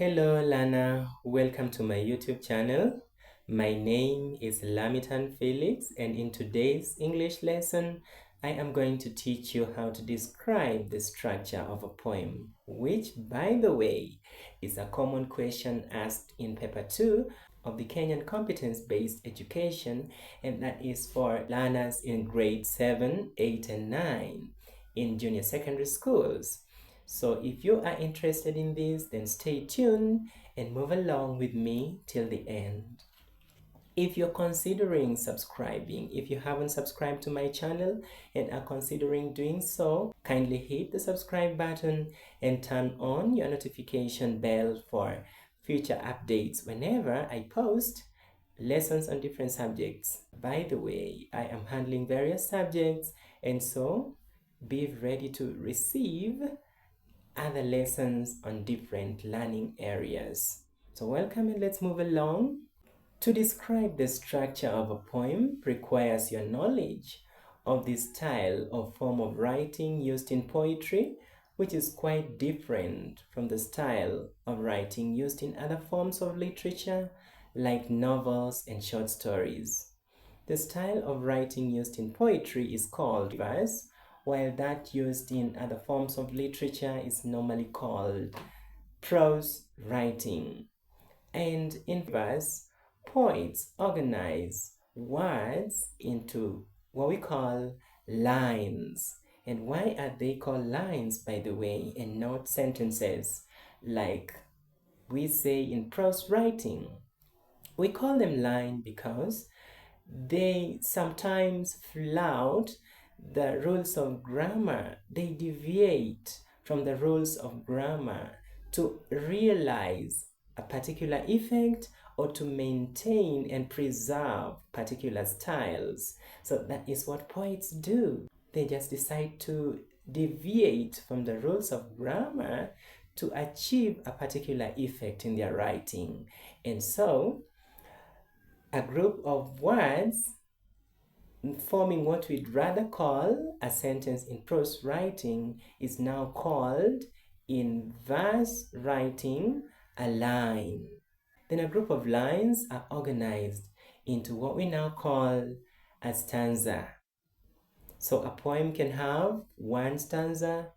Hello Lana, welcome to my YouTube channel. My name is Lamitan Felix, and in today's English lesson, I am going to teach you how to describe the structure of a poem, which, by the way, is a common question asked in paper 2 of the Kenyan Competence-Based Education, and that is for learners in grade 7, 8, and 9 in junior secondary schools. So if you are interested in this, then stay tuned and move along with me till the end. If you're considering subscribing, if you haven't subscribed to my channel and are considering doing so, kindly hit the subscribe button and turn on your notification bell for future updates whenever I post lessons on different subjects. By the way, I am handling various subjects, and so be ready to receive other lessons on different learning areas. So welcome, and let's move along. To describe the structure of a poem requires your knowledge of the style or form of writing used in poetry, which is quite different from the style of writing used in other forms of literature like novels and short stories. The style of writing used in poetry is called verse, while that used in other forms of literature is normally called prose writing. And in verse, poets organize words into what we call lines. And why are they called lines, by the way, and not sentences like we say in prose writing? We call them line because they sometimes flout the rules of grammar. They deviate from the rules of grammar to realize a particular effect or to maintain and preserve particular styles. So that is what poets do. They just decide to deviate from the rules of grammar to achieve a particular effect in their writing. And so a group of words forming what we'd rather call a sentence in prose writing is now called in verse writing a line. Then a group of lines are organized into what we now call a stanza. So a poem can have one stanza,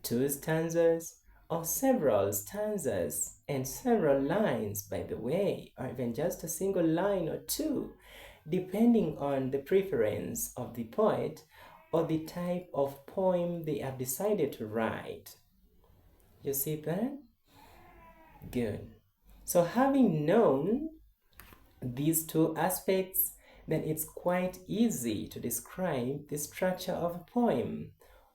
two stanzas, or several stanzas and several lines, by the way, or even just a single line or two, depending on the preference of the poet or the type of poem they have decided to write. You see that? Good. So having known these two aspects, then it's quite easy to describe the structure of a poem.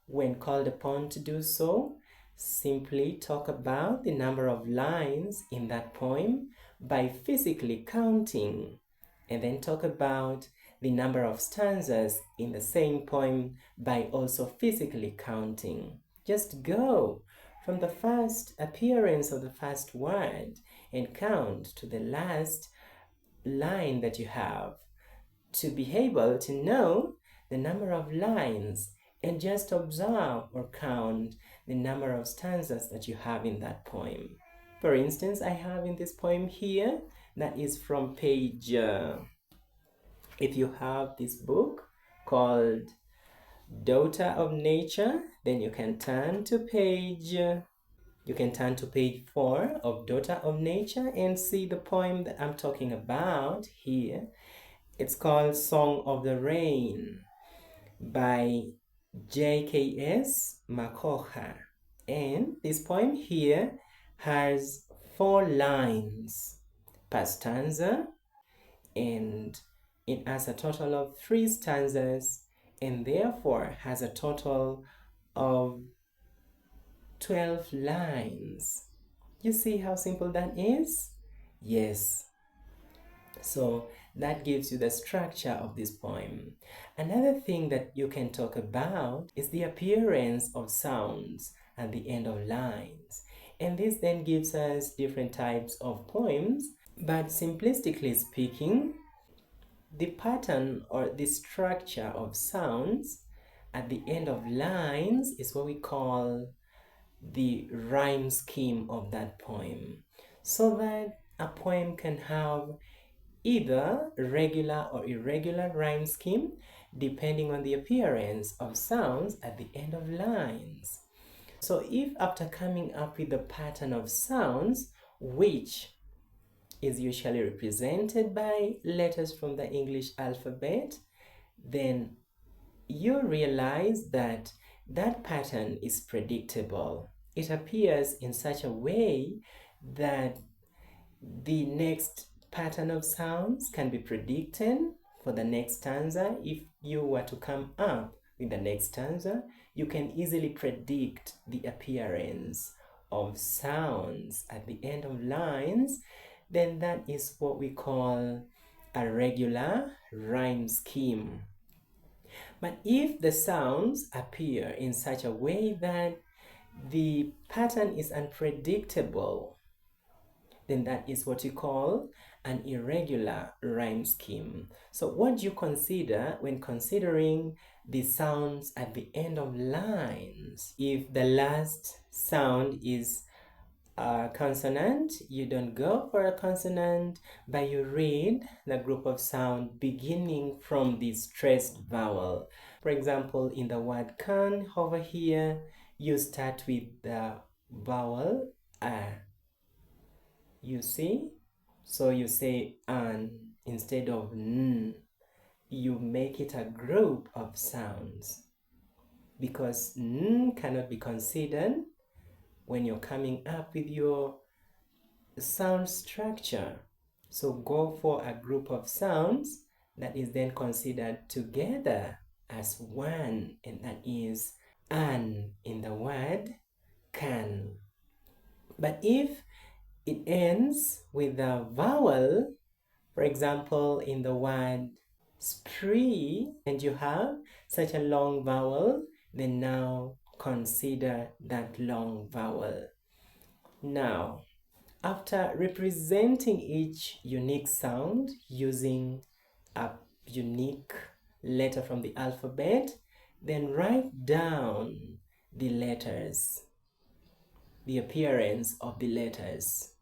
When called upon to do so, simply talk about the number of lines in that poem by physically counting, and then talk about the number of stanzas in the same poem by also physically counting. Just go from the first appearance of the first word and count to the last line that you have to be able to know the number of lines, and just observe or count the number of stanzas that you have in that poem. For instance, I have in this poem here, that is from page, if you have this book called Daughter of Nature, then you can turn to page 4 of Daughter of Nature and see the poem that I'm talking about here. It's called Song of the Rain by J.K.S. Makoha. And this poem here has 4 lines per stanza, and it has a total of 3 stanzas, and therefore has a total of 12 lines. You see how simple that is? Yes. So that gives you the structure of this poem. Another thing that you can talk about is the appearance of sounds at the end of lines. And this then gives us different types of poems, but simplistically speaking, the pattern or the structure of sounds at the end of lines is what we call the rhyme scheme of that poem, so that a poem can have either regular or irregular rhyme scheme depending on the appearance of sounds at the end of lines. So if after coming up with the pattern of sounds, which is usually represented by letters from the English alphabet, then you realize that that pattern is predictable. It appears in such a way that the next pattern of sounds can be predicted for the next stanza. If you were to come up with the next stanza, you can easily predict the appearance of sounds at the end of lines. Then that is what we call a regular rhyme scheme. But if the sounds appear in such a way that the pattern is unpredictable, then that is what you call an irregular rhyme scheme. So what do you consider when considering the sounds at the end of lines? If the last sound is a consonant, you don't go for a consonant, but you read the group of sound beginning from the stressed vowel. For example, in the word can over here, you start with the vowel a. You see? So you say an instead of n. You make it a group of sounds because n cannot be considered when you're coming up with your sound structure. So go for a group of sounds that is then considered together as one, and that is an in the word can. But if it ends with a vowel, for example, in the word spree, and you have such a long vowel, then now consider that long vowel. Now, after representing each unique sound using a unique letter from the alphabet, then write down the letters, the appearance of the letters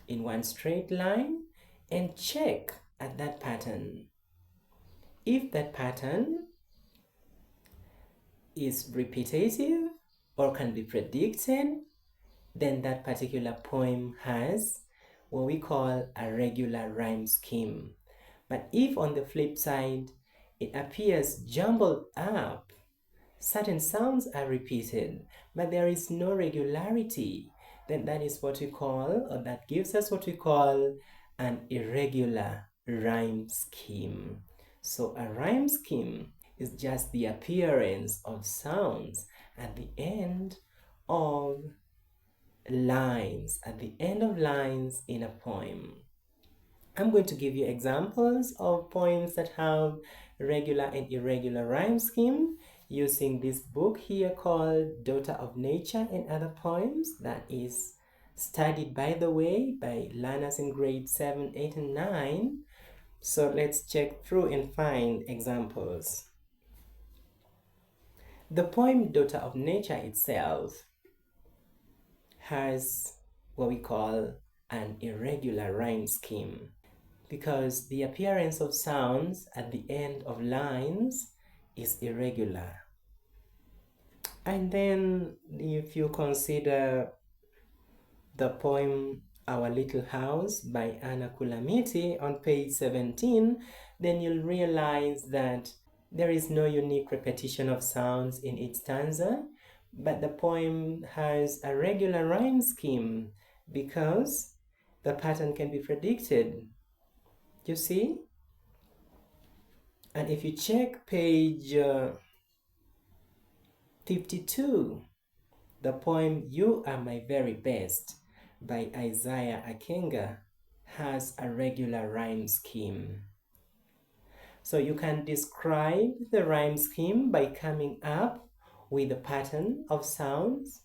in one straight line, and check at that pattern. If that pattern is repetitive or can be predicted, then that particular poem has what we call a regular rhyme scheme. But if on the flip side, it appears jumbled up, certain sounds are repeated, but there is no regularity, then that is what we call, or that gives us what we call an irregular rhyme scheme. So a rhyme scheme is just the appearance of sounds at the end of lines, in a poem. I'm going to give you examples of poems that have regular and irregular rhyme scheme using this book here called Daughter of Nature and Other Poems, that is studied, by the way, by learners in grade 7, 8, and 9. So let's check through and find examples. The poem Daughter of Nature itself has what we call an irregular rhyme scheme because the appearance of sounds at the end of lines is irregular. And then if you consider the poem Our Little House by Anna Kulamiti on page 17, then you'll realize that there is no unique repetition of sounds in each stanza, but the poem has a regular rhyme scheme because the pattern can be predicted. You see? And if you check page 52, the poem You Are My Very Best by Isaiah Akenga has a regular rhyme scheme. So you can describe the rhyme scheme by coming up with a pattern of sounds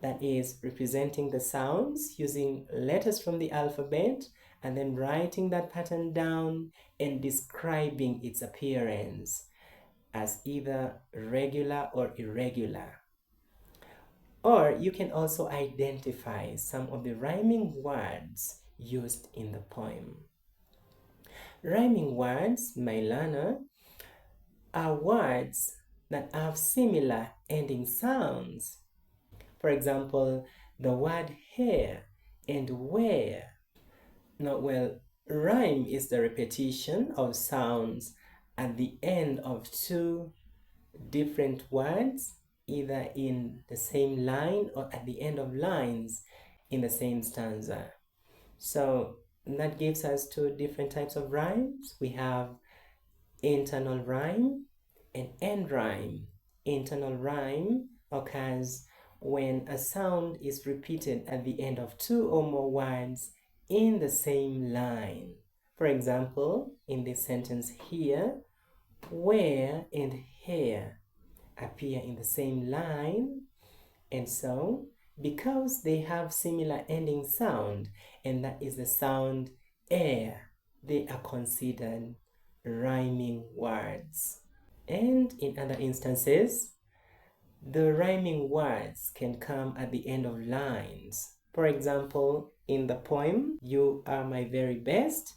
that is representing the sounds using letters from the alphabet and then writing that pattern down and describing its appearance as either regular or irregular. Or you can also identify some of the rhyming words used in the poem. Rhyming words, my learner, are words that have similar ending sounds. For example, the word here and where. Now, well, rhyme is the repetition of sounds at the end of two different words, either in the same line or at the end of lines in the same stanza. So that gives us two different types of rhymes. We have internal rhyme and end rhyme. Internal rhyme occurs when a sound is repeated at the end of two or more words in the same line. For example, in this sentence here, where and here appear in the same line, and so because they have similar ending sound, and that is the sound air, they are considered rhyming words. And in other instances, the rhyming words can come at the end of lines. For example, in the poem, You Are My Very Best,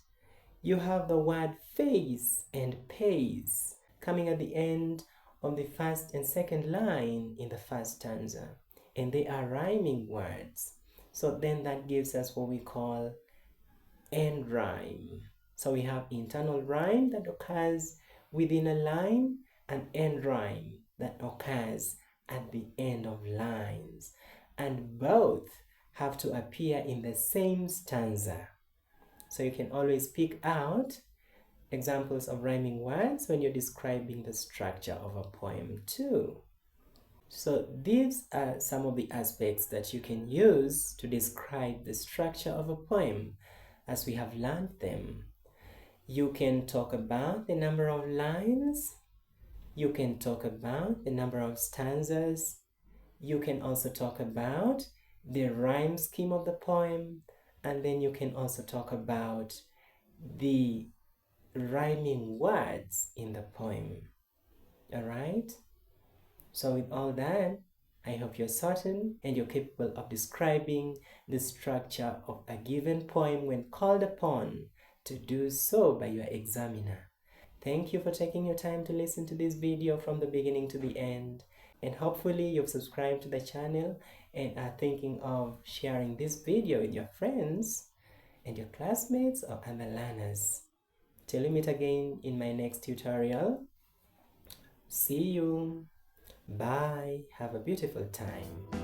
you have the word face and pace coming at the end of the first and second line in the first stanza. And they are rhyming words. So then that gives us what we call end rhyme. So we have internal rhyme that occurs within a line and end rhyme that occurs at the end of lines. And both have to appear in the same stanza. So you can always pick out examples of rhyming words when you're describing the structure of a poem too. So these are some of the aspects that you can use to describe the structure of a poem as we have learned them. You can talk about the number of lines. You can talk about the number of stanzas. You can also talk about the rhyme scheme of the poem. And then you can also talk about the rhyming words in the poem. All right? So with all that, I hope you're certain and you're capable of describing the structure of a given poem when called upon to do so by your examiner. Thank you for taking your time to listen to this video from the beginning to the end. And hopefully you've subscribed to the channel and are thinking of sharing this video with your friends and your classmates or other learners. Till we meet again in my next tutorial. See you. Bye. Have a beautiful time.